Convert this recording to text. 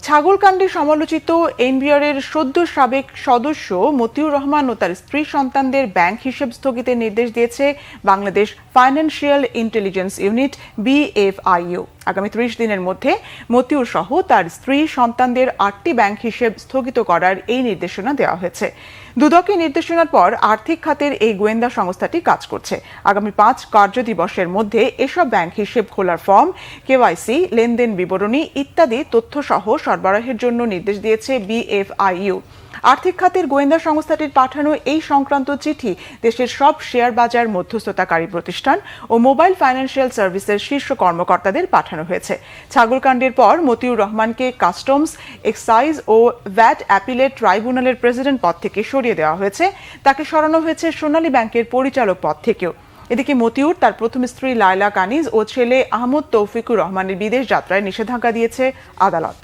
ছাগলকাণ্ডে সমালোচিত এনবিআরের সদ্য সাবেক সদস্য মতিউর রহমান ও তার স্ত্রী সন্তানদের ব্যাংক হিসেব স্থগিতের নির্দেশ দিয়েছে Bangladesh financial intelligence unit BFIU। আগামী 30 দিনের মধ্যে মতিউর সহ তার স্ত্রী সন্তানদের 8টি ব্যাংক হিসেব স্থগিত করার এই নির্দেশনা দেওয়া হয়েছে। দুদকের নির্দেশনার পর আর্থিক খাতের এই গোয়েন্দা সংস্থাটি কাজ করছে। আগামী 5 কার্যদিবসের মধ্যে এসব ব্যাংক হিসেব খোলার ফর্ম, KYC, লেনদেন বিবরণী ইত্যাদি তথ্য সহ সরবরাহের জন্য নির্দেশ দিয়েছে BFIU। আর্থিক খাতের গোয়েন্দা সংস্থাটির পাঠানো এই সংক্রান্ত চিঠি দেশের সব শেয়ার বাজার মধ্যস্থতাকারী প্রতিষ্ঠান ও মোবাইল ফাইন্যান্সিয়াল সার্ভিসের শীর্ষ কর্মকর্তাদের পাঠানো হয়েছে। ছাগলকাণ্ডের পর মতিউর রহমানকে কাস্টমস, এক্সাইজ ও ভ্যাট অ্যাপিলেট ট্রাইব্যুনালের প্রেসিডেন্ট পদ থেকে সরিয়ে দেওয়া হয়েছে। তাকে সরানো হয়েছে সোনালী ব্যাংকের পরিচালক পদ থেকেও। এদিকে মতিউর, তার প্রথম স্ত্রী লায়লা কানিজ ও ছেলে আহমদ তৌফিকুর রহমানের বিদেশ যাত্রায় নিষেধাজ্ঞা দিয়েছে আদালত।